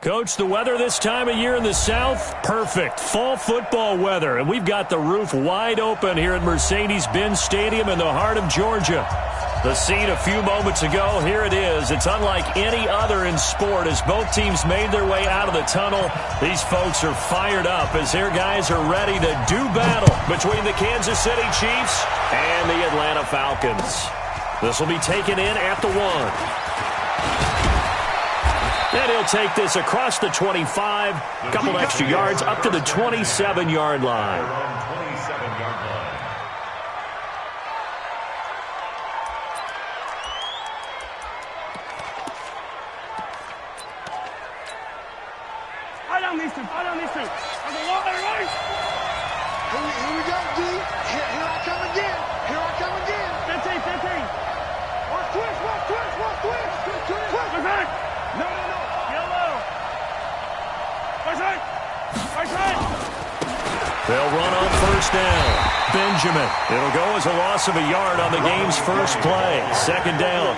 Coach, the weather this time of year in the South, perfect. Fall football weather, and we've got the roof wide open here at Mercedes-Benz Stadium in the heart of Georgia. The scene a few moments ago, here it is. It's unlike any other in sport as both teams made their way out of the tunnel. These folks are fired up as their guys are ready to do battle between the Kansas City Chiefs and the Atlanta Falcons. This will be taken in at the 1. And he'll take this across the 25, a couple extra yards up to the 27-yard line. Here we go, D. Here I come again. Here I come again. 15. Watch twist. No. Yellow. Right. They'll run on first down. Benjamin. It'll go as a loss of a yard on the game's first play. Second down.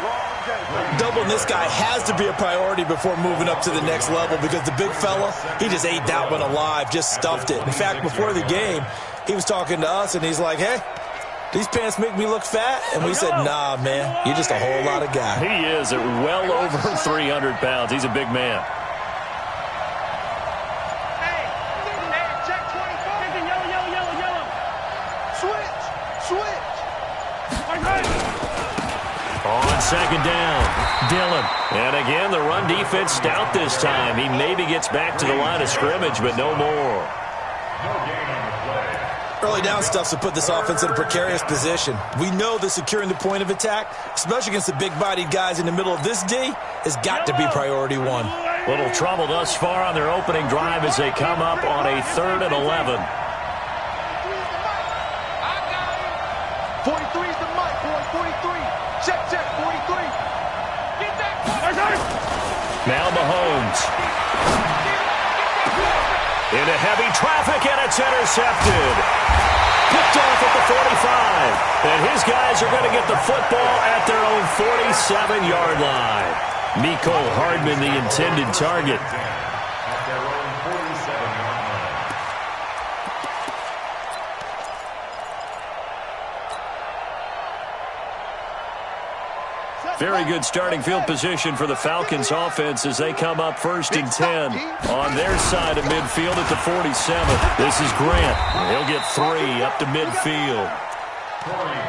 Doubling this guy has to be a priority before moving up to the next level because the big fella, he just ate that one alive, just stuffed it. In fact, before the game, he was talking to us, and he's like, hey, these pants make me look fat? And we said, nah, man, you're just a whole lot of guy. He is at well over 300 pounds. He's a big man. Hey, check 25. Yellow. Switch. On second down, Dillon. And again, the run defense stout this time. He maybe gets back to the line of scrimmage, but no more. Early down stuff to put this offense in a precarious position. We know that securing the point of attack, especially against the big-bodied guys in the middle of this D, has got to be priority one. Little trouble thus far on their opening drive as they come up on a 3rd and 11. 43 is the mic, boys. 43. Check. 43. Get that. Now Mahomes. Into heavy traffic, and it's intercepted. Picked off at the 45. And his guys are going to get the football at their own 47-yard line. Mecole Hardman, the intended target. Very good starting field position for the Falcons offense as they come up 1st and 10 on their side of midfield at the 47. This is Grant. He'll get 3 up to midfield.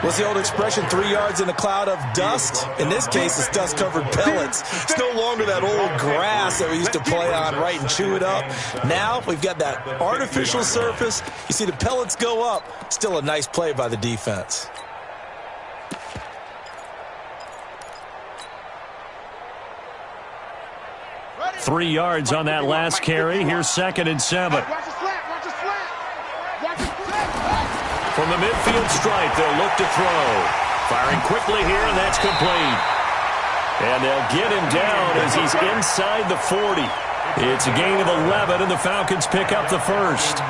What's the old expression, 3 yards in a cloud of dust? In this case, it's dust-covered pellets. It's no longer that old grass that we used to play on, right, and chew it up. Now we've got that artificial surface. You see the pellets go up. Still a nice play by the defense. 3 yards on that last carry. Here's 2nd and 7. From the midfield stripe, they'll look to throw. Firing quickly here, and that's complete. And they'll get him down as he's inside the 40. It's a gain of 11, and the Falcons pick up the first.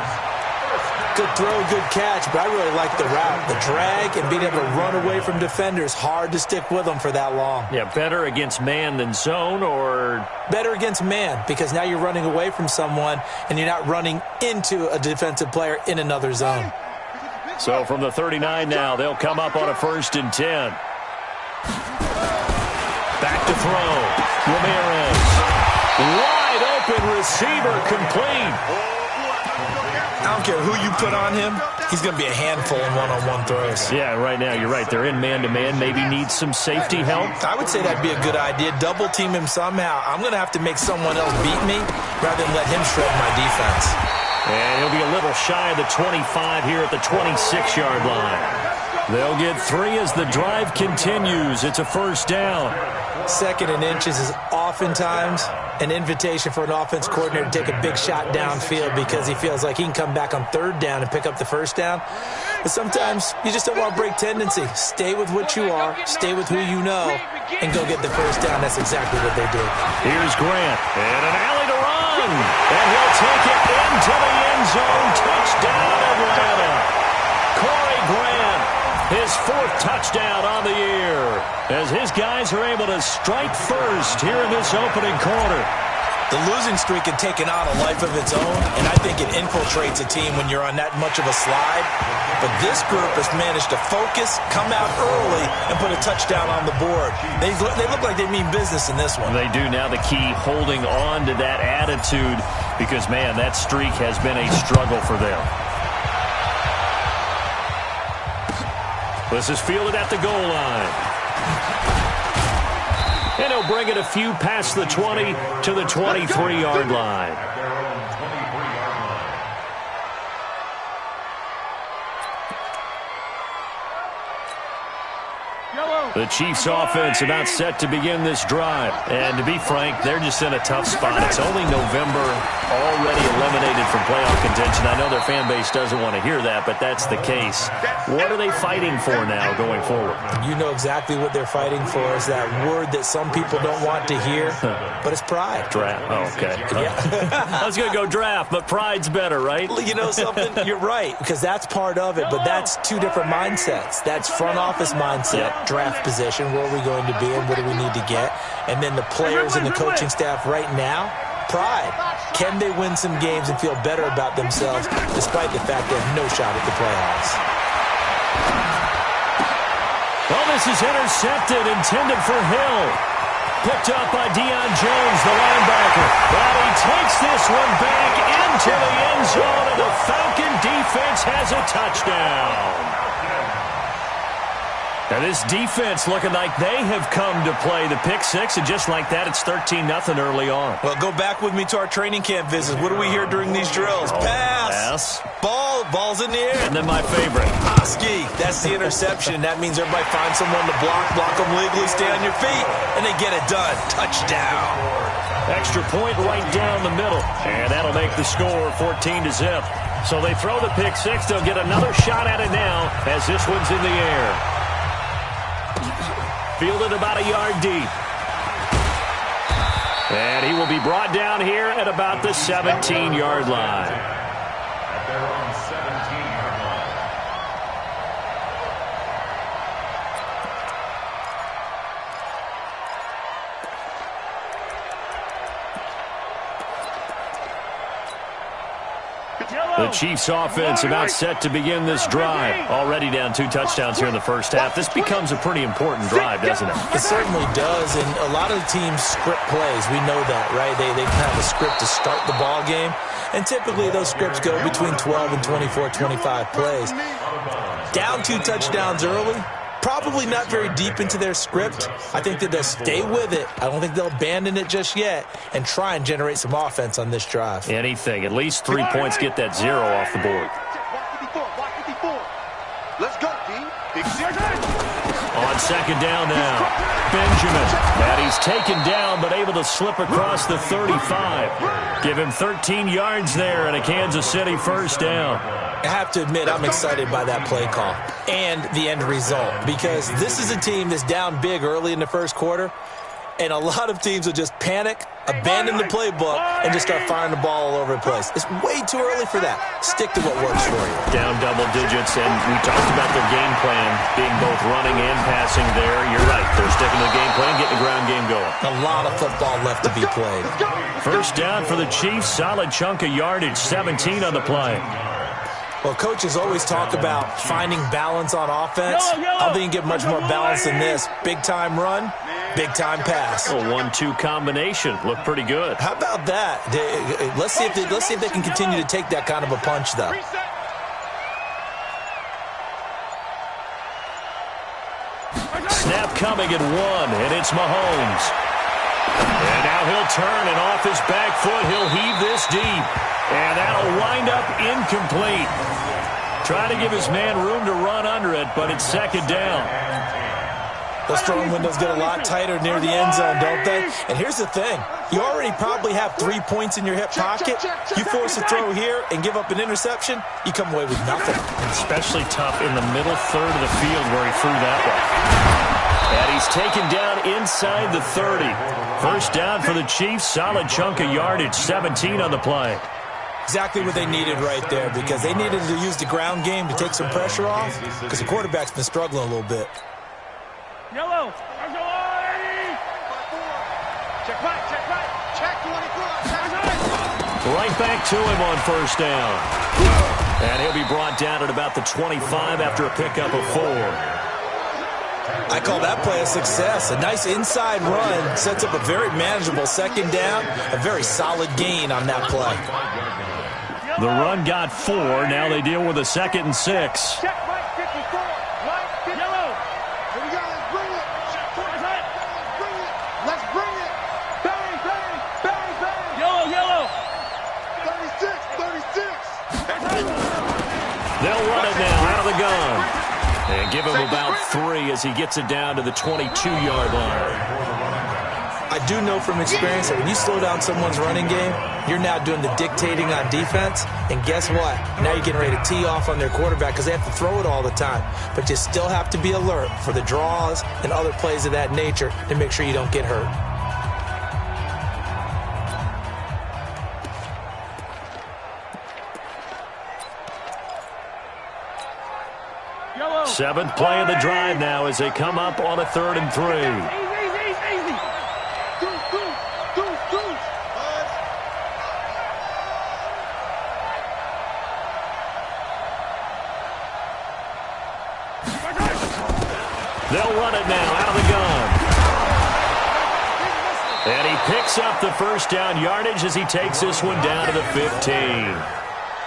Good throw, good catch, but I really like the route. The drag and being able to run away from defenders, hard to stick with them for that long. Yeah, better against man than zone, or? Better against man, because now you're running away from someone and you're not running into a defensive player in another zone. So from the 39 now, they'll come up on a 1st and 10. Back to throw. Ramirez. Wide open receiver, complete. I don't care who you put on him, he's going to be a handful in one-on-one throws. Yeah, right now, you're right. They're in man-to-man. Maybe need some safety help. I would say that'd be a good idea. Double-team him somehow. I'm going to have to make someone else beat me rather than let him shred my defense. And he'll be a little shy of the 25 here at the 26-yard line. They'll get 3 as the drive continues. It's a 1st down. 2nd and inches is oftentimes an invitation for an offense coordinator to take a big shot downfield because he feels like he can come back on 3rd down and pick up the 1st down. But sometimes you just don't want to break tendency. Stay with what you are, stay with who you know, and go get the 1st down. That's exactly what they did. Here's Grant, and an alley to run. And he'll take it into the end zone. Touchdown, Atlanta. Corey Grant, his 4th touchdown on the year, as his guys are able to strike first here in this opening quarter. The losing streak had taken on a life of its own, and I think it infiltrates a team when you're on that much of a slide. But this group has managed to focus, come out early, and put a touchdown on the board. They look like they mean business in this one. They do. Now the key, holding on to that attitude, because, man, that streak has been a struggle for them. This is fielded at the goal line. And he'll bring it a few past the 20 to the 23-yard line. The Chiefs' offense about set to begin this drive. And to be frank, they're just in a tough spot. It's only November, already eliminated from playoff contention. I know their fan base doesn't want to hear that, but that's the case. What are they fighting for now going forward? You know exactly what they're fighting for. Is that word that some people don't want to hear, but it's pride. Draft. Oh, okay. Yeah. I was going to go draft, but pride's better, right? You know something? You're right, because that's part of it, but that's two different mindsets. That's front office mindset, draft position, where are we going to be and what do we need to get? And then the players and the coaching staff right now, pride. Can they win some games and feel better about themselves despite the fact they have no shot at the playoffs? Well, this is intercepted, intended for Hill. Picked up by Deion Jones, the linebacker. But he takes this one back into the end zone, and the Falcon defense has a touchdown. Now this defense looking like they have come to play. The pick six, and just like that, it's 13-0 early on. Well, go back with me to our training camp visits. What do we hear during these drills? Pass. Ball's in the air. And then my favorite. Husky. That's the interception. That means everybody finds someone to block them legally, stay on your feet, and they get it done. Touchdown. Extra point right down the middle. And that'll make the score 14-0. So they throw the pick six. They'll get another shot at it now as this one's in the air. Fielded about a yard deep. And he will be brought down here at about the 17-yard line. The Chiefs' offense about set to begin this drive. Already down 2 touchdowns here in the first half. This becomes a pretty important drive, doesn't it? It certainly does, and a lot of teams script plays. We know that, right? They have a script to start the ball game, and typically those scripts go between 12 and 24, 25 plays. Down 2 touchdowns early, probably not very deep into their script. I think that they'll stay with it. I don't think they'll abandon it just yet and try and generate some offense on this drive. Anything. At least 3 points, get that 0 off the board. Let's go, D. Big On second down now, Benjamin. And he's taken down but able to slip across the 35. Give him 13 yards there and a Kansas City first down. I have to admit, I'm excited by that play call and the end result, because this is a team that's down big early in the first quarter, and a lot of teams will just panic, abandon the playbook, and just start firing the ball all over the place. It's way too early for that. Stick to what works for you. Down double digits, and we talked about their game plan being both running and passing there. You're right. They're sticking to the game plan, getting the ground game going. A lot of football left to be played. First down for the Chiefs. Solid chunk of yardage, 17 on the play. Well, coaches always talk about finding balance on offense. I don't think you get much more balance than this. Big-time run, big-time pass. A 1-2 combination. Looked pretty good. How about that? Let's see if they can continue to take that kind of a punch, though. Snap coming at 1, and it's Mahomes. And now he'll turn, and off his back foot, he'll heave this deep. And that'll wind up incomplete. Trying to give his man room to run under it, but it's second down. Those throwing windows get a lot tighter near the end zone, don't they? And here's the thing. You already probably have 3 points in your hip pocket. You force a throw here and give up an interception, you come away with nothing. Especially tough in the middle third of the field where he threw that one. And he's taken down inside the 30. First down for the Chiefs. Solid chunk of yardage, 17 on the play. Exactly what they needed right there, because they needed to use the ground game to take some pressure off, because the quarterback's been struggling a little bit. Yellow. Check right, check right. Right back to him on first down. And he'll be brought down at about the 25 after a pickup of 4. I call that play a success. A nice inside run sets up a very manageable second down. A very solid gain on that play. The run got 4. Now they deal with a 2nd and 6. Check right 54. Right 50. Yellow. Here we go. Let's bring it. Let's bring it. Bang, bang, bang, bang. Yellow, yellow. 36. They'll run it now out of the gun. And give him about 3 as he gets it down to the 22-yard line. I do know from experience that when you slow down someone's running game, you're now doing the dictating on defense. And guess what? Now you're getting ready to tee off on their quarterback because they have to throw it all the time. But you still have to be alert for the draws and other plays of that nature to make sure you don't get hurt. Seventh play of the drive now as they come up on a 3rd and 3. Easy. They'll run it now out of the gun. And he picks up the first down yardage as he takes this one down to the 15.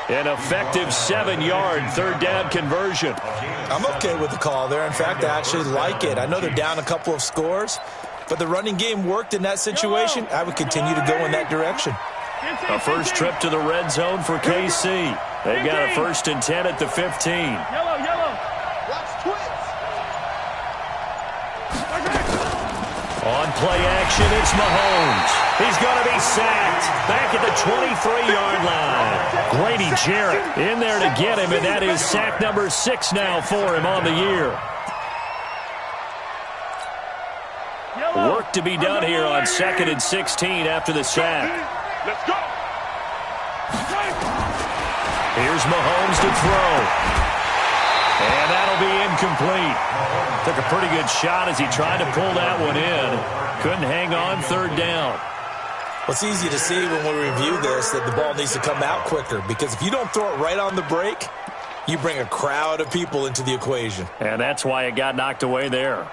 An effective 7-yard 3rd down conversion. I'm okay with the call there. In fact, I actually like it. I know they're down a couple of scores, but the running game worked in that situation. I would continue to go in that direction. A first trip to the red zone for KC. They've got a 1st and 10 at the 15. Yellow. Watch twits. On play action, it's Mahomes. He's going to be sacked back at the 23-yard line. Grady Jarrett in there to get him, and that is sack number 6 now for him on the year. Work to be done here on 2nd and 16 after the sack. Let's go. Here's Mahomes to throw. And that'll be incomplete. Took a pretty good shot as he tried to pull that one in. Couldn't hang on 3rd down. Well, it's easy to see when we review this that the ball needs to come out quicker because if you don't throw it right on the break, you bring a crowd of people into the equation. And that's why it got knocked away there.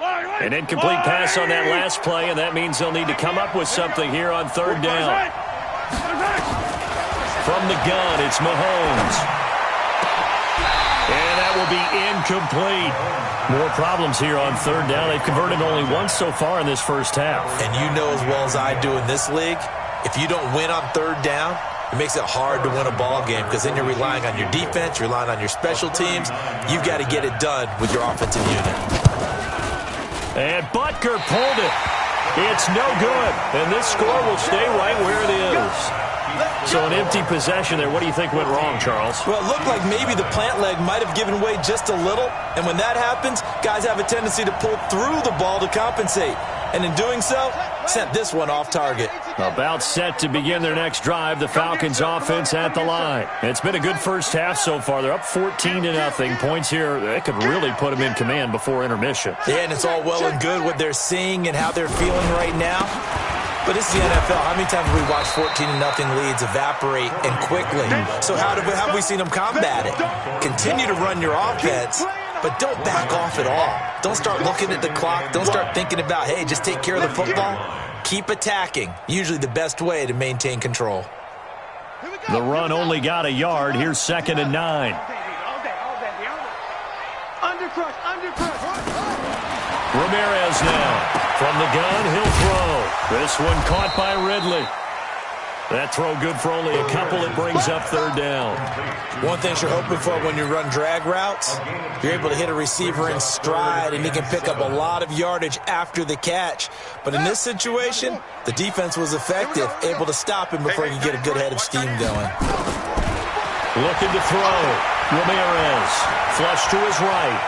An incomplete pass on that last play, and that means they'll need to come up with something here on 3rd down. From the gun, it's Mahomes. And that will be incomplete. More problems here on 3rd down. They've converted only once so far in this first half. And you know as well as I do in this league, if you don't win on 3rd down, it makes it hard to win a ball game because then you're relying on your defense, you're relying on your special teams. You've got to get it done with your offensive unit. And Butker pulled it. It's no good. And this score will stay right where it is. So an empty possession there. What do you think went wrong, Charles? Well, it looked like maybe the plant leg might have given way just a little. And when that happens, guys have a tendency to pull through the ball to compensate. And in doing so, sent this one off target. About set to begin their next drive, the Falcons offense at the line. It's been a good first half so far. They're up 14-0. Points here, they could really put them in command before intermission. Yeah, and it's all well and good what they're seeing and how they're feeling right now. But this is the NFL. How many times have we watched 14-0 leads evaporate and quickly? So how have we seen them combat it? Continue to run your offense, but don't back off at all. Don't start looking at the clock. Don't start thinking about, hey, just take care of the football. Keep attacking. Usually the best way to maintain control. The run only got a yard. Here's 2nd and 9. Ramirez now. From the gun, he'll throw. This one caught by Ridley. That throw good for only a couple. It brings up 3rd down. One thing you're hoping for when you run drag routes, you're able to hit a receiver in stride, and he can pick up a lot of yardage after the catch. But in this situation, the defense was effective, able to stop him before he could get a good head of steam going. Looking to throw. Ramirez. Flush to his right.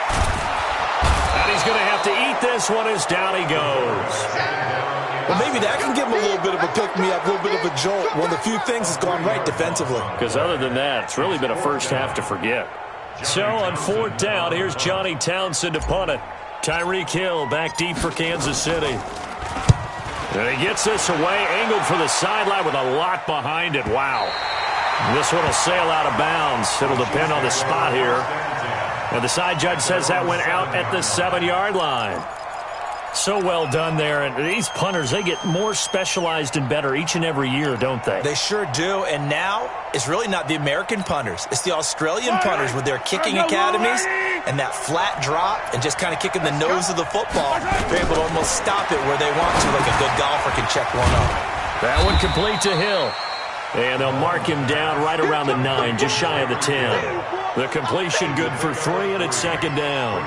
And he's going to have to eat this one as down he goes. Well, maybe that can give him a little bit of a pick-me-up, a little bit of a jolt. One of the few things that's gone right defensively. Because other than that, it's really been a first half to forget. So on 4th down, here's Johnny Townsend to punt it. Tyreek Hill back deep for Kansas City. And he gets this away, angled for the sideline with a lot behind it. Wow. This one will sail out of bounds. It'll depend on the spot here. And the side judge says that went out at the 7-yard line. So well done there. And these punters, they get more specialized and better each and every year, don't they? They sure do. And now it's really not the American punters. It's the Australian punters with their kicking academies and that flat drop and just kind of kicking the nose of the football. They're able to almost stop it where they want to, like a good golfer can check one up. That one complete to Hill. And they'll mark him down right around the 9, just shy of the 10. The completion good for 3, and it's second down.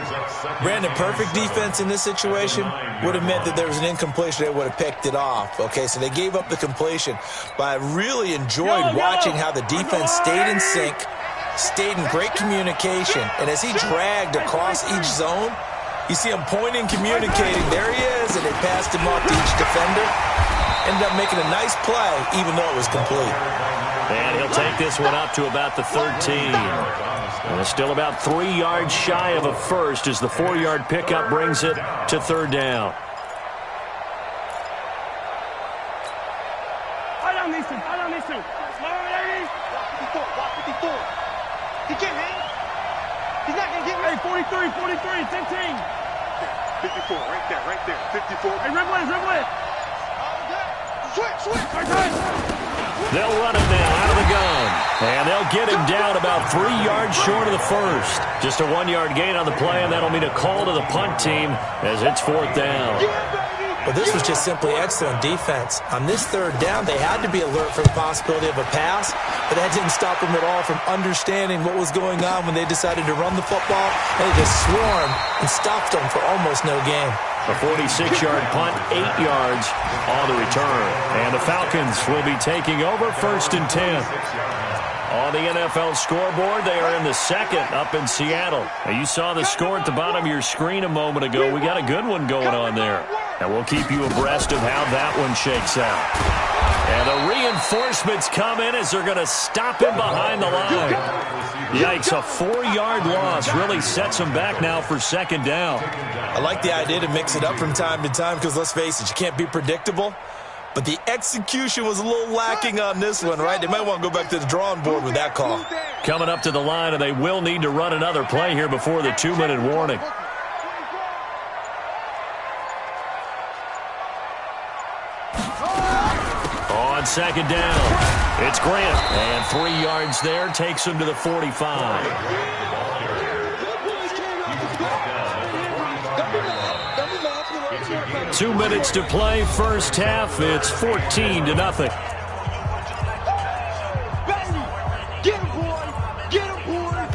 Brandon, perfect defense in this situation would have meant that there was an incompletion. They would have picked it off. Okay, so they gave up the completion. But I really enjoyed watching how the defense stayed in sync, stayed in great communication. And as he dragged across each zone, you see him pointing, communicating. There he is, and they passed him off to each defender. Ended up making a nice play, even though it was complete. And he'll take this one up to about the 13. And it's still about 3 yards shy of a first as the 4-yard pickup brings it to third down. I don't need to. Slow, ladies. 54. He can't hang. He's not going to get me. Hey, 43, 15. 54, right there. 54. Hey, Red. Switch. They'll run it now out of the gun. And they'll get him down about 3 yards short of the first. Just a 1-yard gain on the play, and that'll mean a call to the punt team as it's fourth down. Well, this was just simply excellent defense. On this third down, they had to be alert for the possibility of a pass, but that didn't stop them at all from understanding what was going on when they decided to run the football, and they just swarmed and stopped them for almost no gain. A 46-yard punt, 8 yards on the return. And the Falcons will be taking over first and 10. On the NFL scoreboard, they are in the second up in Seattle. Now, you saw the score at the bottom of your screen a moment ago. We got a good one going on there. And we'll keep you abreast of how that one shakes out. And the reinforcements come in as they're going to him behind the line. Yikes, a 4-yard loss really sets them back now for second down. I like the idea to mix it up from time to time because, let's face it, you can't be predictable. But the execution was a little lacking on this one, right? They might want to go back to the drawing board with that call. Coming up to the line, and they will need to run another play here before the 2-minute warning. On second down, it's Grant. And 3 yards there takes him to the 45. 2 minutes to play, first half. It's 14-0. Get him, boy! Get him, boy!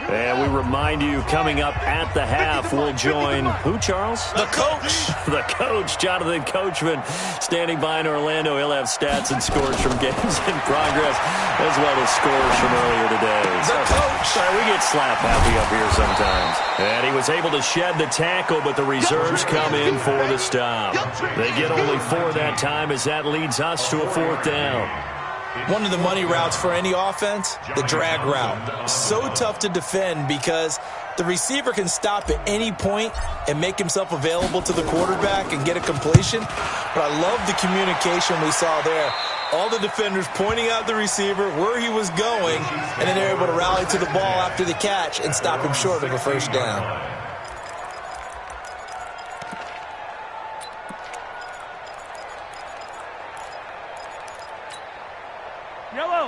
And we remind you, coming up at the half, we'll join who, Charles? The coach. The coach, Jonathan Coachman, standing by in Orlando. He'll have stats and scores from games in progress, as well as scores from earlier today. The coach. Sorry, we get slap happy up here sometimes. And he was able to shed the tackle, but the reserves come in for the stop. They get only 4 that time, as that leads us to a fourth down. One of the money routes for any offense, the drag route. So tough to defend because the receiver can stop at any point and make himself available to the quarterback and get a completion. But I love the communication we saw there. All the defenders pointing out the receiver, where he was going, and then they're able to rally to the ball after the catch and stop him short of a first down.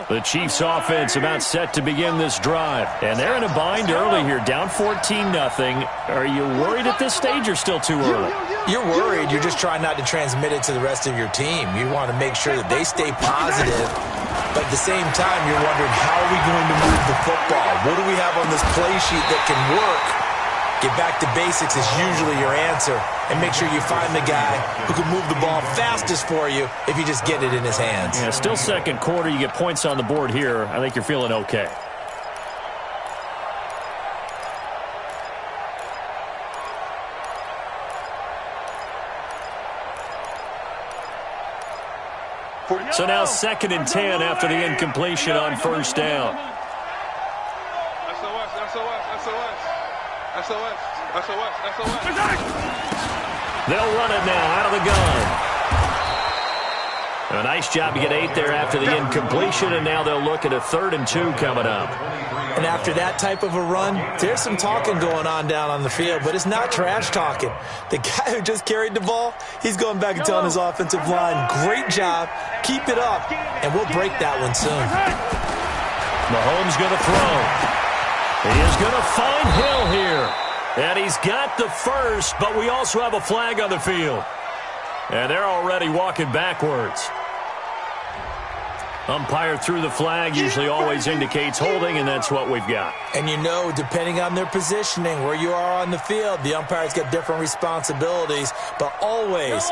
The Chiefs offense about set to begin this drive. And they're in a bind early here, down 14-0. Are you worried at this stage or still too early? You're worried. You're just trying not to transmit it to the rest of your team. You want to make sure that they stay positive. But at the same time, you're wondering, how are we going to move the football? What do we have on this play sheet that can work? Get back to basics is usually your answer. And make sure you find the guy who can move the ball fastest for you if you just get it in his hands. Yeah, still second quarter. You get points on the board here. I think you're feeling okay. So now 2nd and 10 after the incompletion on first down. They'll run it now out of the gun. A nice job to get 8 there after the incompletion, and now they'll look at a 3rd and 2 coming up. And after that type of a run, there's some talking going on down on the field, but it's not trash talking. The guy who just carried the ball, he's going back and telling his offensive line, great job, keep it up, and we'll break that one soon. Mahomes going to throw. He is going to find Hill here. And he's got the first, but we also have a flag on the field. And they're already walking backwards. Umpire threw the flag, usually always indicates holding, and that's what we've got. And you know, depending on their positioning, where you are on the field, the umpire's got different responsibilities, but always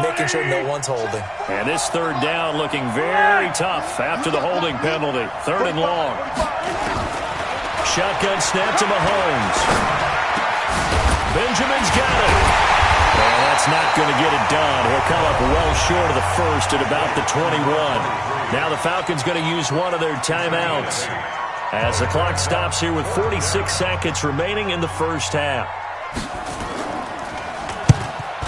making sure no one's holding. And this 3rd down looking very tough after the holding penalty. 3rd and long. Shotgun snap to Mahomes. Benjamin's got it. And that's not going to get it done. He'll come up well short of the first at about the 21. Now the Falcons going to use one of their timeouts as the clock stops here with 46 seconds remaining in the first half.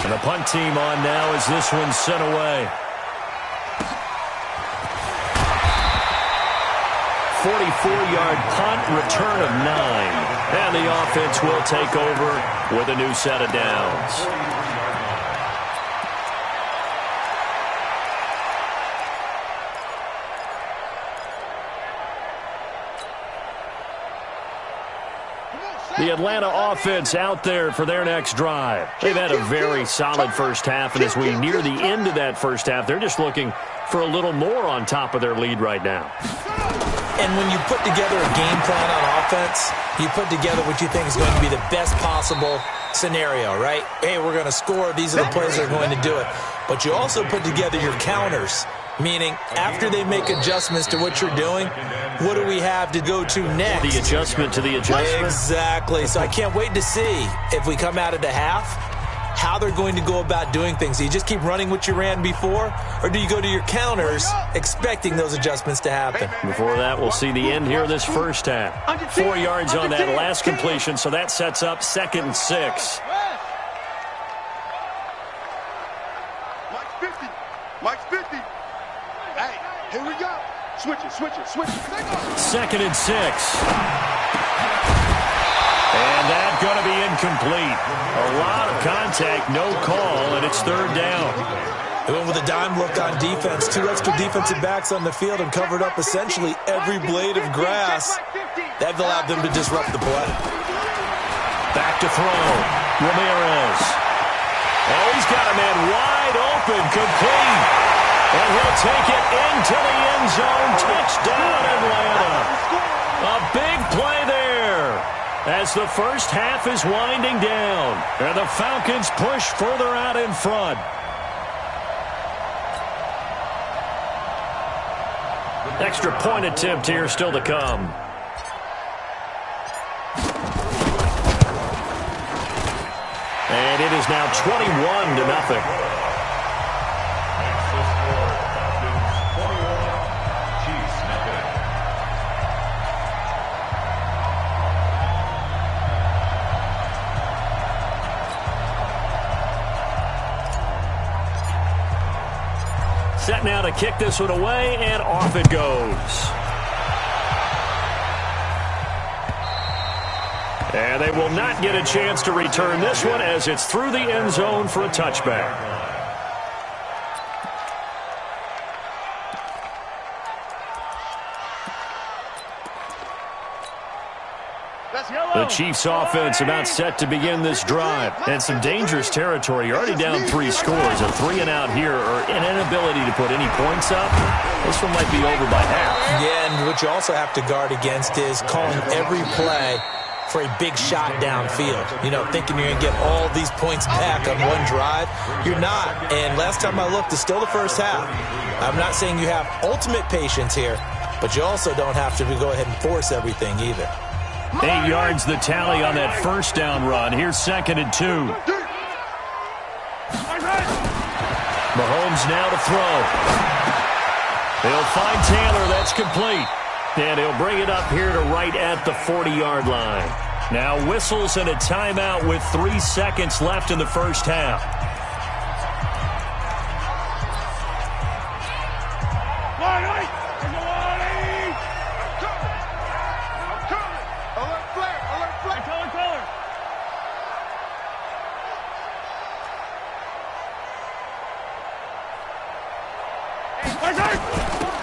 And the punt team on now as this one's sent away. 44-yard punt, return of 9. And the offense will take over with a new set of downs. The Atlanta offense out there for their next drive. They've had a very solid first half, and as we near the end of that first half, they're just looking for a little more on top of their lead right now. And when you put together a game plan on offense, you put together what you think is going to be the best possible scenario, right? Hey, we're going to score. These are the plays that are going to do it. But you also put together your counters, meaning after they make adjustments to what you're doing, what do we have to go to next? The adjustment to the adjustment. Exactly. So I can't wait to see if we come out of the half, how they're going to go about doing things. Do you just keep running what you ran before, or do you go to your counters expecting those adjustments to happen? Before that, we'll see the end here of this first half. 4 yards on that last completion, so that sets up 2nd and 6. Mike's 50. Hey, here we go. Switch it. 2nd and 6. And that's going to be incomplete. A lot of contact, no call, and it's 3rd down. They went with a dime look on defense. 2 extra defensive backs on the field and covered up essentially every blade of grass. That allowed them to disrupt the play. Back to throw. Ramirez. Oh, he's got a man wide open, complete. And he'll take it into the end zone. Touchdown, Atlanta. A big play there as the first half is winding down. And the Falcons push further out in front. Extra point attempt here still to come. And it is now 21-0. Set now to kick this one away, and off it goes. And they will not get a chance to return this one as it's through the end zone for a touchback. The Chiefs offense about set to begin this drive. And some dangerous territory. You're already down 3 scores. A 3 and out here, or an inability to put any points up. This one might be over by half. Yeah, and what you also have to guard against is calling every play for a big shot downfield. You know, thinking you're going to get all these points back on one drive. You're not. And last time I looked, it's still the first half. I'm not saying you have ultimate patience here, but you also don't have to go ahead and force everything either. 8 yards the tally on that first down run. Here's 2nd and 2. Mahomes now to throw. He'll find Taylor. That's complete. And he'll bring it up here to right at the 40-yard line. Now whistles and a timeout with 3 seconds left in the first half.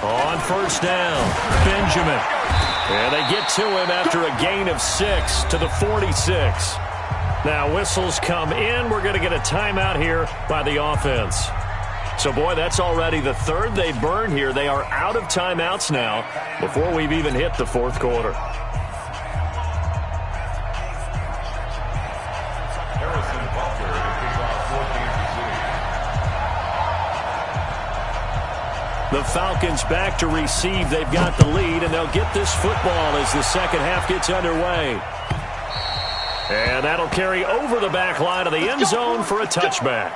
On first down, Benjamin. And they get to him after a gain of 6 to the 46. Now whistles come in. We're going to get a timeout here by the offense. So, boy, that's already the third they burn here. They are out of timeouts now before we've even hit the fourth quarter. The Falcons back to receive. They've got the lead, and they'll get this football as the second half gets underway. And that'll carry over the back line of the end zone for a touchback.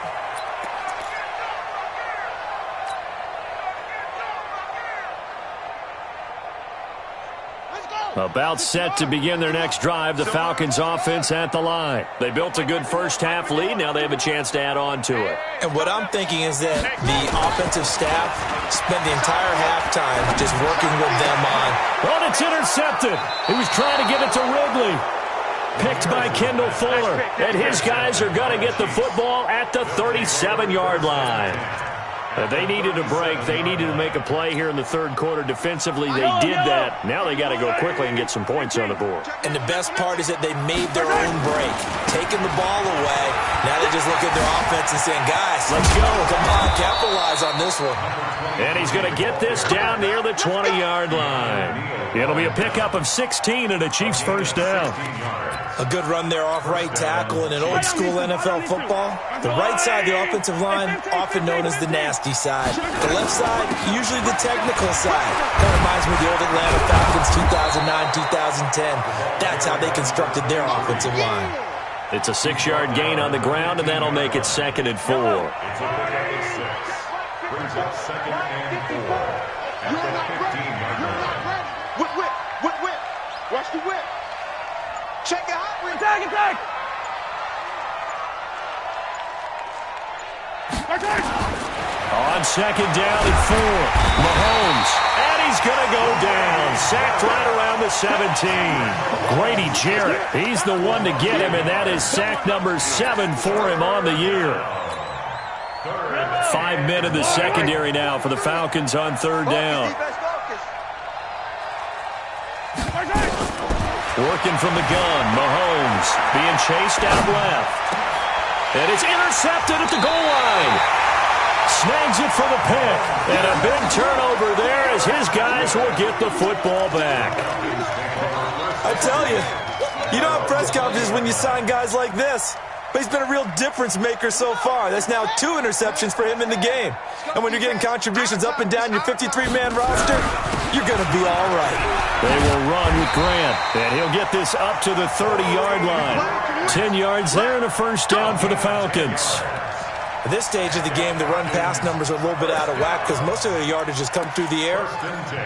About set to begin their next drive, the Falcons offense at the line. They built a good first half lead. Now they have a chance to add on to it. And what I'm thinking is that the offensive staff spent the entire halftime just working with them on. Oh, it's intercepted. He was trying to get it to Ridley. Picked by Kendall Fuller. And his guys are going to get the football at the 37-yard line. They needed a break. They needed to make a play here in the third quarter. Defensively, they did that. Now they got to go quickly and get some points on the board. And the best part is that they made their own break, taking the ball away. Now they just look at their offense and saying, guys, let's go. Come on, capitalize on this one. And he's going to get this down near the 20-yard line. It'll be a pickup of 16 and a Chiefs first down. A good run there off right tackle in an old-school NFL football. The right side of the offensive line, often known as the nasty side. The left side, usually the technical side. That reminds me of the old Atlanta Falcons 2009-2010. That's how they constructed their offensive line. It's a 6-yard gain on the ground, and that'll make it 2nd and 4. Brings up 2nd and 4. At the 15-yard line. Whip. Watch the whip. Check it out. Attack. On 2nd down and 4, Mahomes, and he's going to go down. Sacked right around the 17. Grady Jarrett, he's the one to get him, and that is sack number 7 for him on the year. 5 men in the secondary now for the Falcons on 3rd down. Working from the gun, Mahomes being chased out left. And it's intercepted at the goal line. Snags it for the pick. And a big turnover there as his guys will get the football back. I tell you, you don't have press conferences when you sign guys like this. But he's been a real difference maker so far. That's now 2 interceptions for him in the game. And when you're getting contributions up and down your 53-man roster, you're going to be all right. They will run with Grant, and he'll get this up to the 30-yard line. 10 yards there and a first down for the Falcons. At this stage of the game, the run-pass numbers are a little bit out of whack because most of their yardage has come through the air.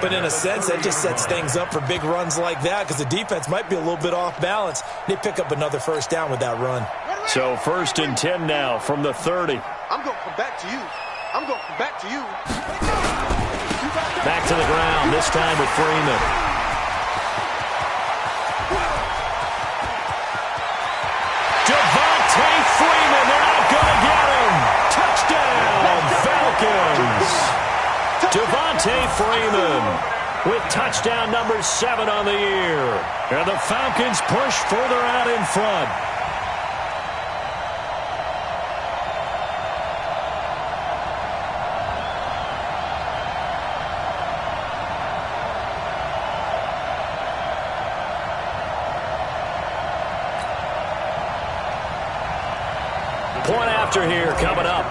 But in a sense, that just sets things up for big runs like that because the defense might be a little bit off balance. They pick up another first down with that run. So 1st and 10 now from the 30. I'm going to come back to you. Back to the ground, this time with Freeman. Devontae Freeman, they're not going to get him. Touchdown, Falcons. Devontae Freeman with touchdown number 7 on the year. And the Falcons push further out in front. Point after here coming up.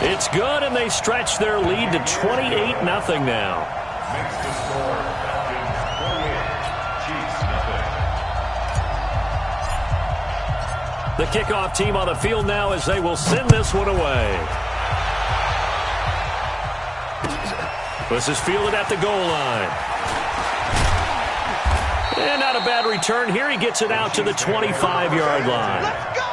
It's good, and they stretch their lead to 28-0 now. Makes the score Falcons 28, Chiefs 0. The kickoff team on the field now as they will send this one away. This is fielded at the goal line. And not a bad return here. He gets it out to the 25-yard line. Let's go!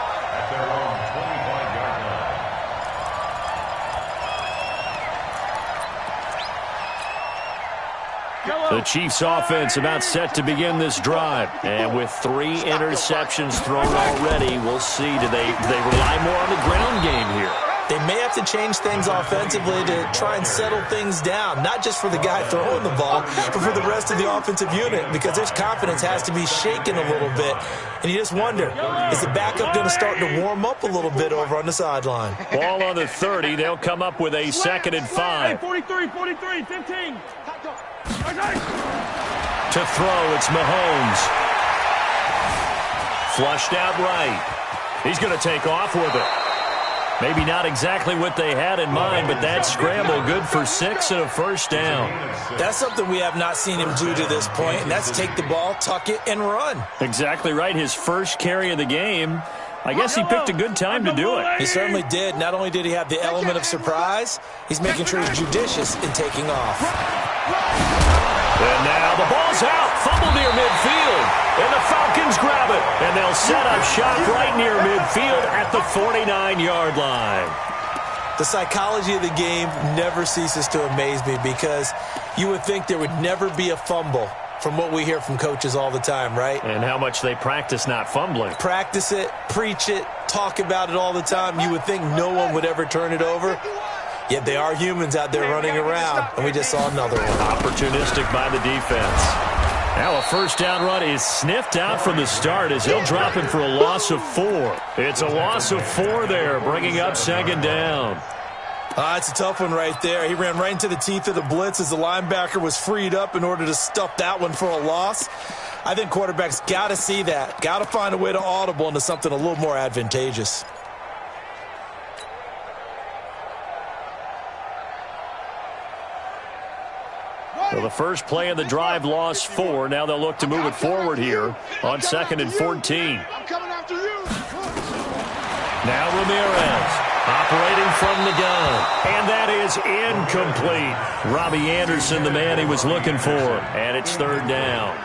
The Chiefs offense about set to begin this drive. And with 3 interceptions thrown already, we'll see. Do they rely more on the ground game here? They may have to change things offensively to try and settle things down, not just for the guy throwing the ball, but for the rest of the offensive unit, because their confidence has to be shaken a little bit. And you just wonder, is the backup going to start to warm up a little bit over on the sideline? Ball on the 30. They'll come up with a 2nd and 5. 43, 15. To throw, it's Mahomes. Flushed out right. He's going to take off with it. Maybe not exactly what they had in mind, but that scramble good for 6 and a first down. That's something we have not seen him do to this point, and that's take the ball, tuck it, and run. Exactly right. His first carry of the game. I guess he picked a good time to do it. He certainly did. Not only did he have the element of surprise, he's making sure he's judicious in taking off. And now the ball's out. Fumble near midfield. And the Falcons grab it. And they'll set up shop right near midfield at the 49-yard line. The psychology of the game never ceases to amaze me, because you would think there would never be a fumble from what we hear from coaches all the time, right? And how much they practice not fumbling. Practice it, preach it, talk about it all the time. You would think no one would ever turn it over. Yet they are humans out there running around, and we just saw another one. Opportunistic by the defense. Now a first down run is sniffed out from the start as he'll drop him for a loss of 4. It's a loss of 4 there, bringing up 2nd down. It's a tough one right there. He ran right into the teeth of the blitz as the linebacker was freed up in order to stuff that one for a loss. I think quarterbacks got to see that, got to find a way to audible into something a little more advantageous. So the first play of the drive lost 4. Now they'll look to move it forward here on 2nd and 14. I'm coming after you. Now Ramirez operating from the gun. And that is incomplete. Robbie Anderson, the man he was looking for. And it's 3rd down.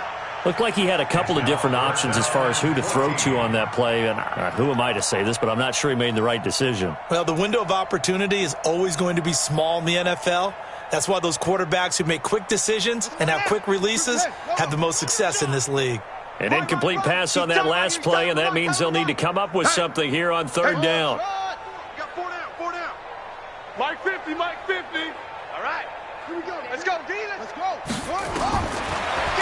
Looked like he had a couple of different options as far as who to throw to on that play. And who am I to say this, but I'm not sure he made the right decision. Well, the window of opportunity is always going to be small in the NFL. That's why those quarterbacks who make quick decisions and have quick releases have the most success in this league. An incomplete pass on that last play, and that means they'll need to come up with something here on 3rd down. You got 4 down. Mike 50. All right. Here we go. Let's go, D. Let's go.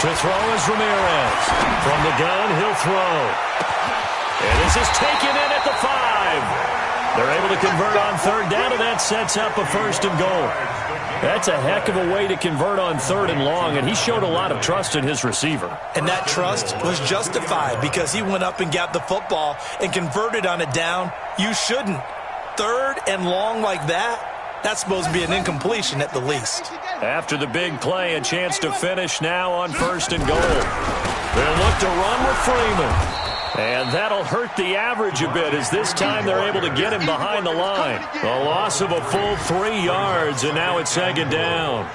To throw is Ramirez. From the gun, he'll throw. And this is taken in at the 5. They're able to convert on 3rd down, and that sets up a 1st and goal. That's a heck of a way to convert on 3rd and long, and he showed a lot of trust in his receiver. And that trust was justified because he went up and got the football and converted on a down you shouldn't. 3rd and long like that, that's supposed to be an incompletion at the least. After the big play, a chance to finish now on 1st and goal. They'll look to run with Freeman. And that'll hurt the average a bit as this time they're able to get him behind the line. A loss of a full 3 yards, and now it's 2nd down.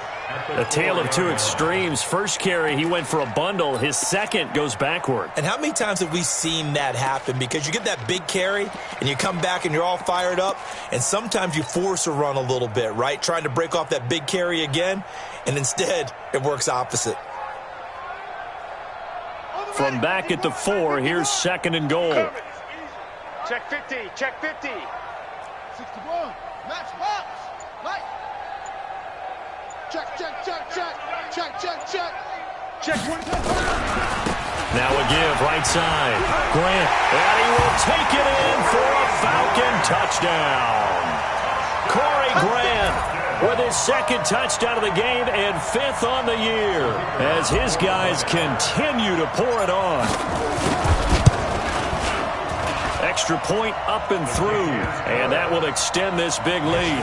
A tale of two extremes. First carry, he went for a bundle. His second goes backward. And how many times have we seen that happen? Because you get that big carry, and you come back and you're all fired up, and sometimes you force a run a little bit, right? Trying to break off that big carry again, and instead it works opposite. From back at the 4, here's 2nd and goal. Check 50. 61. Match box. Right. Check. Check 20. Now a give, right side. Grant, and he will take it in for a Falcon touchdown. Corey Grant with his 2nd touchdown of the game and 5th on the year as his guys continue to pour it on. Extra point up and through, and that will extend this big lead.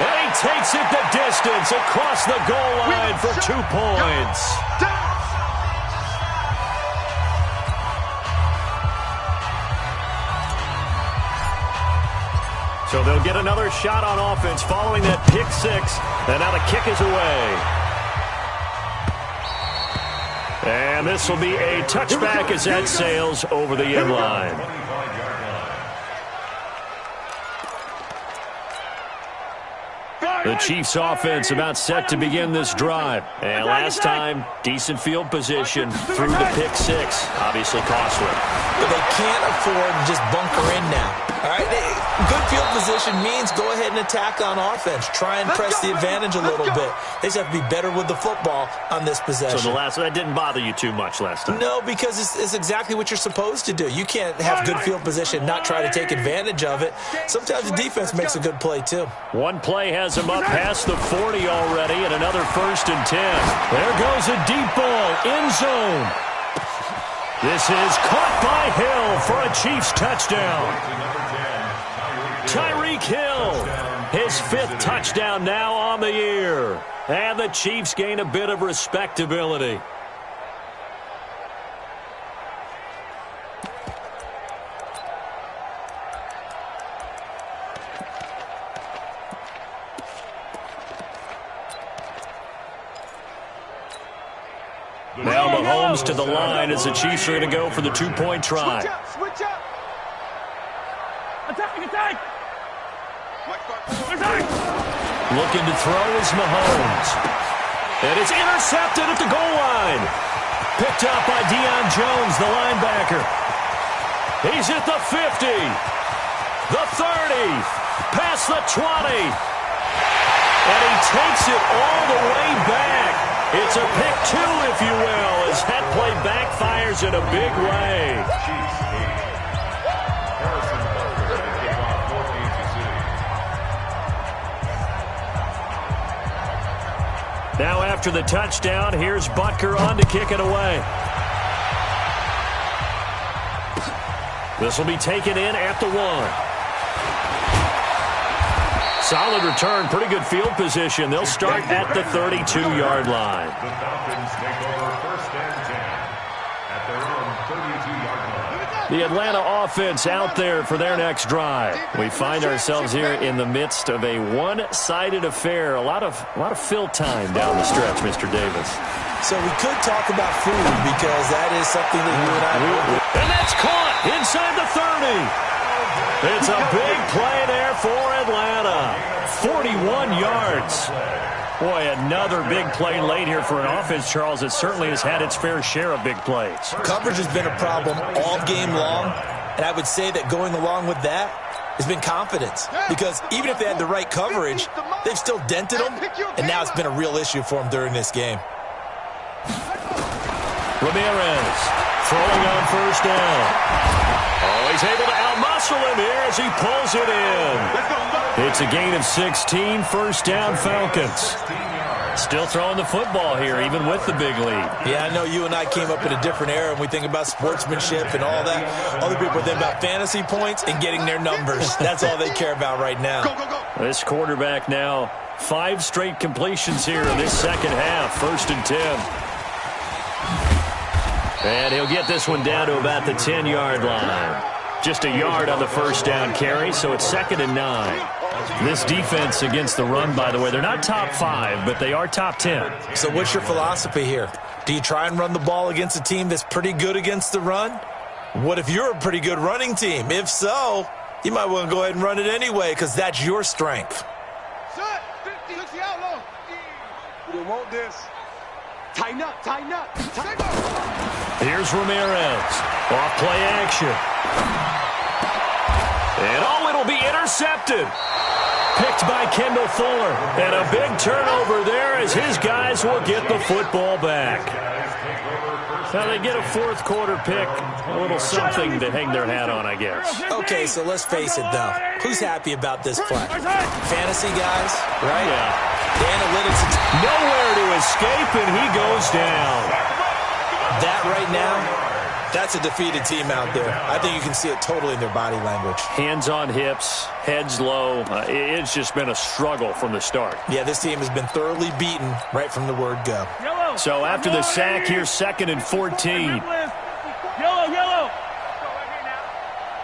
And he takes it the distance across the goal line for 2 points. So they'll get another shot on offense following that pick six. And now the kick is away. And this will be a touchback as that sails over the end line. The Chiefs offense about set to begin this drive. And last time, decent field position through the pick six. Obviously costly. But they can't afford to just bunker in now. All right, good field position means go ahead and attack on offense. Try and press the advantage a little bit. They just have to be better with the football on this possession. So that didn't bother you too much last time? No, because it's exactly what you're supposed to do. You can't have good field position and not try to take advantage of it. Sometimes the defense makes a good play, too. One play has him up past the 40 already, and another 1st and 10. There goes a deep ball, end zone. This is caught by Hill for a Chiefs touchdown. Tyreek Hill, his 5th touchdown now on the year. And the Chiefs gain a bit of respectability. Now Mahomes to the line as the Chiefs are going to go for the 2-point try. Switch up. Attack. Looking to throw is Mahomes. And it's intercepted at the goal line. Picked up by Deion Jones, the linebacker. He's at the 50. The 30. Past the 20. And he takes it all the way back. It's a pick 2, if you will, as that play backfires in a big way. Now after the touchdown, here's Butker on to kick it away. This will be taken in at the 1. Solid return, pretty good field position. They'll start at the 32-yard line. The Falcons take over 1st and 10 at their own 32-yard line. The Atlanta offense out there for their next drive. We find ourselves here in the midst of a one-sided affair. A lot of fill time down the stretch, Mr. Davis. So we could talk about food because that is something that you and I will. And that's caught inside the 30. It's a big play there for Atlanta. 41 yards. Boy, another big play late here for an offense, Charles, that certainly has had its fair share of big plays. Coverage has been a problem all game long, and I would say that going along with that has been confidence. Because even if they had the right coverage, they've still dented them, and now it's been a real issue for them during this game. Ramirez throwing on 1st down. Oh, he's able to outmuscle him here as he pulls it in. It's a gain of 16, 1st down Falcons. Still throwing the football here, even with the big lead. Yeah, I know you and I came up in a different era, and we think about sportsmanship and all that. Other people think about fantasy points and getting their numbers. That's all they care about right now. This quarterback now, 5 straight completions here in this second half, 1st and 10. And he'll get this one down to about the 10-yard line. Just a yard on the 1st down carry, so it's 2nd and 9. This defense against the run, by the way, they're not top 5, but they are top 10. So what's your philosophy here? Do you try and run the ball against a team that's pretty good against the run? What if you're a pretty good running team? If so, you might want to go ahead and run it anyway because that's your strength. Shut. 50. Look the outlaw. You want this. Tighten up. Here's Ramirez. Off play action. And it'll be intercepted. Picked by Kendall Fuller. And a big turnover there as his guys will get the football back. Now they get a 4th quarter pick. A little something to hang their hat on, I guess. Okay, so let's face it, though. Who's happy about this play? Fantasy guys, right? Yeah. The analytics. Nowhere to escape, and he goes down. That right now That's a defeated team out there. I think you can see it totally in their body language. Hands on hips, heads low. It's just been a struggle from the start. Yeah, this team has been thoroughly beaten right from the word go. Yellow. So after the sack, here's 2nd and 14. Yellow, yellow.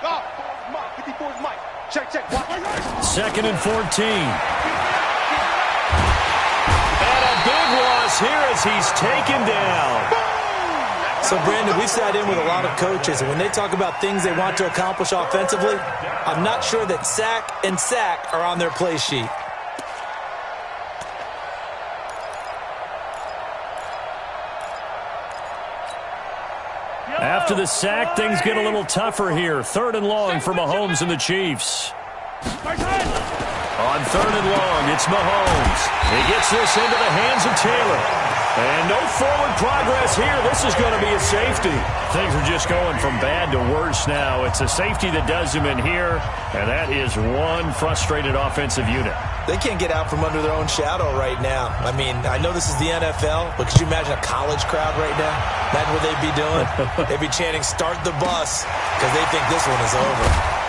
Go. 54's Mike. Check. 2nd and 14. And a big loss here as he's taken down. So, Brandon, we sat in with a lot of coaches, and when they talk about things they want to accomplish offensively, I'm not sure that sack and sack are on their play sheet. After the sack, things get a little tougher here. 3rd and long for Mahomes and the Chiefs. On 3rd and long, it's Mahomes. He gets this into the hands of Taylor. And no forward progress here. This is going to be a safety. Things are just going from bad to worse now. It's a safety that does him in here, and that is one frustrated offensive unit. They can't get out from under their own shadow right now. I mean, I know this is the NFL, but could you imagine a college crowd right now? Imagine what they'd be doing. They'd be chanting, "Start the bus," because they think this one is over.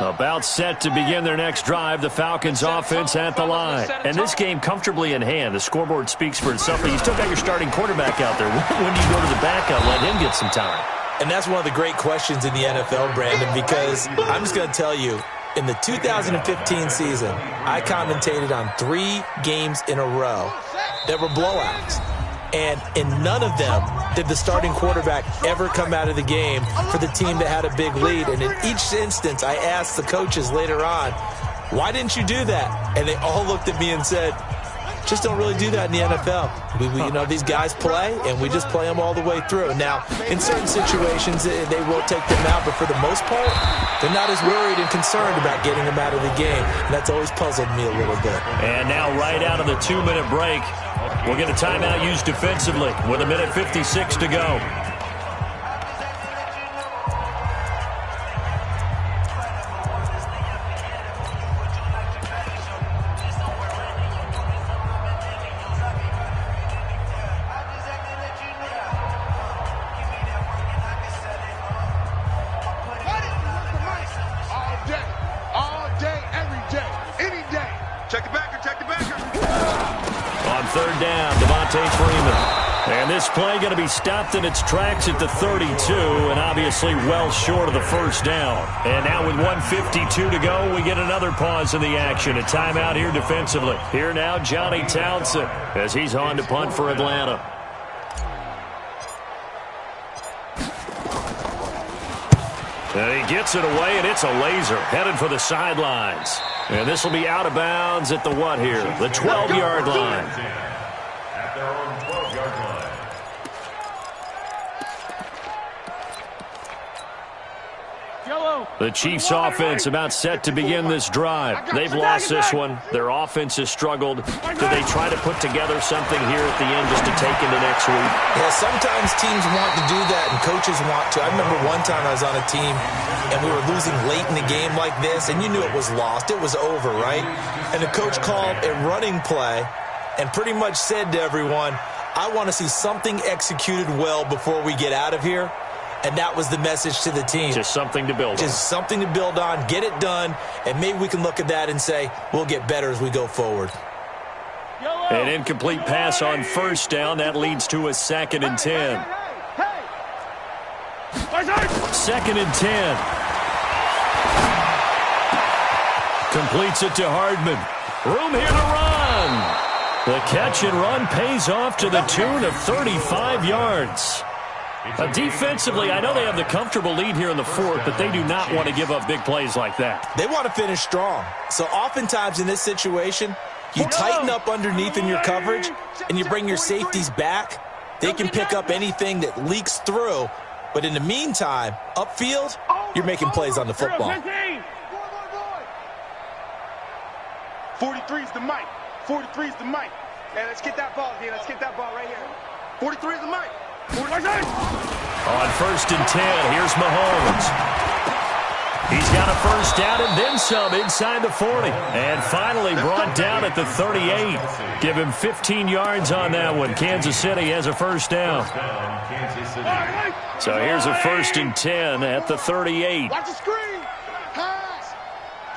About set to begin their next drive, the Falcons offense at the line. And this game comfortably in hand. The scoreboard speaks for itself, but you still got your starting quarterback out there. When do you go to the backup, let him get some time? And that's one of the great questions in the NFL, Brandon, because I'm just going to tell you, in the 2015 season, I commentated on 3 games in a row that were blowouts. And in none of them did the starting quarterback ever come out of the game for the team that had a big lead. And in each instance, I asked the coaches later on, why didn't you do that? And they all looked at me and said, just don't really do that in the NFL. You know, these guys play, and we just play them all the way through. Now, in certain situations, they will take them out, but for the most part, they're not as worried and concerned about getting them out of the game. And that's always puzzled me a little bit. And now right out of the 2-minute break, we'll get a timeout used defensively with 1:56 to go. All day, every day, any day. Check the backer. On 3rd down, Devontae Freeman. And this play going to be stopped in its tracks at the 32, and obviously well short of the 1st down. And now with 1:52 to go, we get another pause in the action. A timeout here defensively. Here now, Johnny Townsend, as he's on to punt for Atlanta. And he gets it away, and it's a laser headed for the sidelines. And this will be out of bounds at the what here? The 12-yard line. At their own 12-yard line. The Chiefs' offense about set to begin this drive. They've lost this one. Their offense has struggled. Do they try to put together something here at the end just to take into next week? Yeah, sometimes teams want to do that and coaches want to. I remember one time I was on a team and we were losing late in the game like this, and you knew it was lost. It was over, right? And the coach called a running play and pretty much said to everyone, I want to see something executed well before we get out of here. And that was the message to the team. Just something to build on. Just something to build on, get it done, and maybe we can look at that and say, we'll get better as we go forward. An incomplete pass on 1st down. That leads to a 2nd and 10. 2nd and 10. Completes it to Hardman. Room here to run. The catch and run pays off to the tune of 35 yards. Defensively, I know they have the comfortable lead here in the 4th, but they do not want to give up big plays like that. They want to finish strong. So oftentimes in this situation, you tighten up underneath in your coverage, and you bring your safeties back. They can pick up anything that leaks through. But in the meantime, upfield, you're making plays on the football. 43 is the mic. 43 is the mic. Hey, let's get that ball, D. Let's get that ball right here. 43 is the mic. 43. On 1st and 10, here's Mahomes. He's got a first down and then some inside the 40. And finally brought down at the 38. Give him 15 yards on that one. Kansas City has a first down. So here's a 1st and 10 at the 38. Watch the screen. Pass.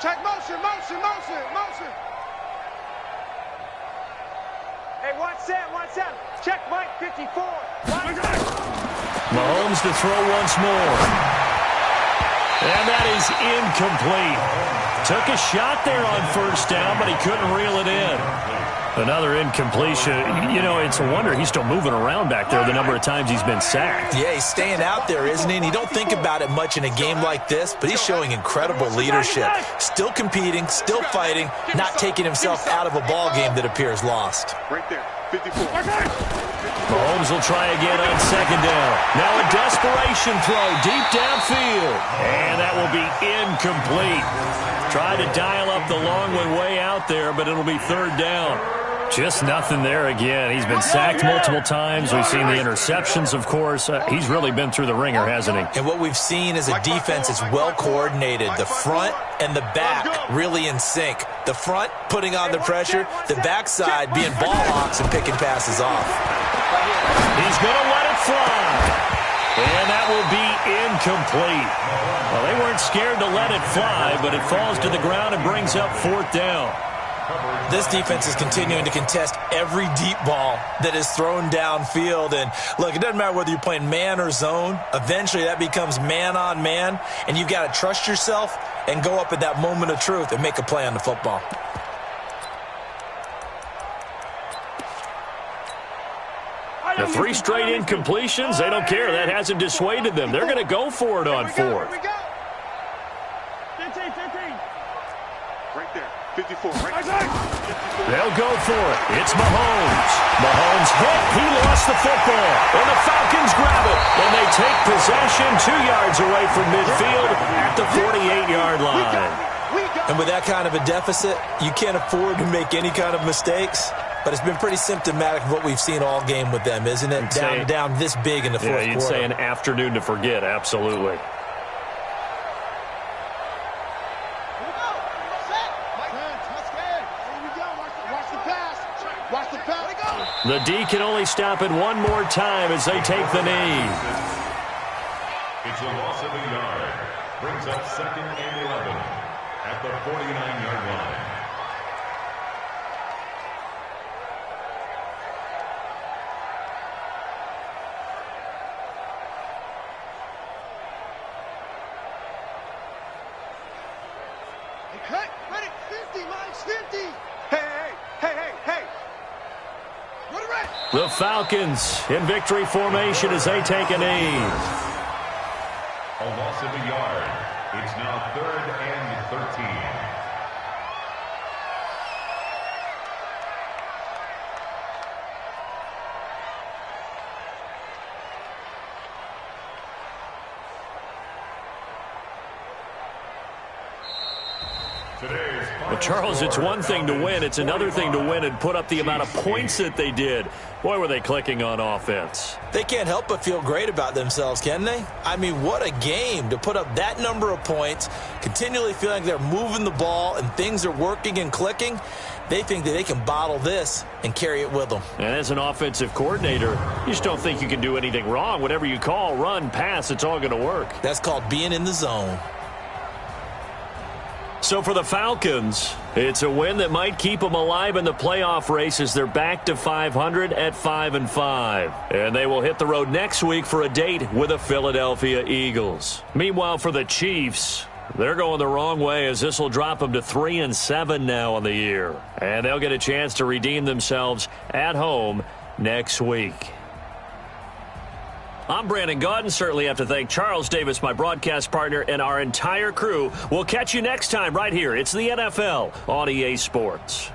Check motion. Hey, watch Sam. Check Mike 54. Mahomes to throw once more. And that is incomplete. Took a shot there on first down, but he couldn't reel it in. Another incompletion. You know, it's a wonder he's still moving around back there the number of times he's been sacked. Yeah, he's staying out there, isn't he? And you don't think about it much in a game like this, but he's showing incredible leadership. Still competing, still fighting, not taking himself out of a ball game that appears lost. Right there, 54. Mahomes will try again on 2nd down. Now a desperation throw deep downfield. And that will be incomplete. Tried to dial up the long one way out there, but it'll be 3rd down. Just nothing there again. He's been sacked multiple times. We've seen the interceptions, of course. He's really been through the ringer, hasn't he? And what we've seen is a defense that's well coordinated. The front and the back really in sync. The front putting on the pressure, the backside being ball hawks and picking passes off. He's going to let it fly. And that will be incomplete. Well, they weren't scared to let it fly, but it falls to the ground and brings up 4th down. This defense is continuing to contest every deep ball that is thrown downfield. And, look, it doesn't matter whether you're playing man or zone. Eventually that becomes man on man, and you've got to trust yourself and go up at that moment of truth and make a play on the football. The 3 straight incompletions, they don't care. That hasn't dissuaded them. They're going to go for it on 4th. 15. Right there, 54. Right They'll go for it. It's Mahomes. Mahomes hit. He lost the football. And the Falcons grab it. And they take possession 2 yards away from midfield at the 48-yard line. And with that kind of a deficit, you can't afford to make any kind of mistakes. But it's been pretty symptomatic of what we've seen all game with them, isn't it? Down this big in the fourth quarter. Yeah, you'd say an afternoon to forget, absolutely. The D can only stop it one more time as they take the knee. It's a loss of a yard. Brings up 2nd and 11 at the 49-yard line. Ready, 50, Mike's 50. Hey. The Falcons in victory formation as they take a knee. A loss of a yard. It's now 3rd and 13. Well, Charles, it's one thing to win. It's another thing to win and put up the amount of points that they did. Boy, were they clicking on offense. They can't help but feel great about themselves, can they? I mean, what a game to put up that number of points, continually feeling like they're moving the ball and things are working and clicking. They think that they can bottle this and carry it with them. And as an offensive coordinator, you just don't think you can do anything wrong. Whatever you call, run, pass, it's all going to work. That's called being in the zone. So for the Falcons, it's a win that might keep them alive in the playoff race as they're back to 500 at 5-5. And they will hit the road next week for a date with the Philadelphia Eagles. Meanwhile, for the Chiefs, they're going the wrong way as this will drop them to 3-7 now on the year. And they'll get a chance to redeem themselves at home next week. I'm Brandon Gaudin. Certainly have to thank Charles Davis, my broadcast partner, and our entire crew. We'll catch you next time right here. It's the NFL on EA Sports.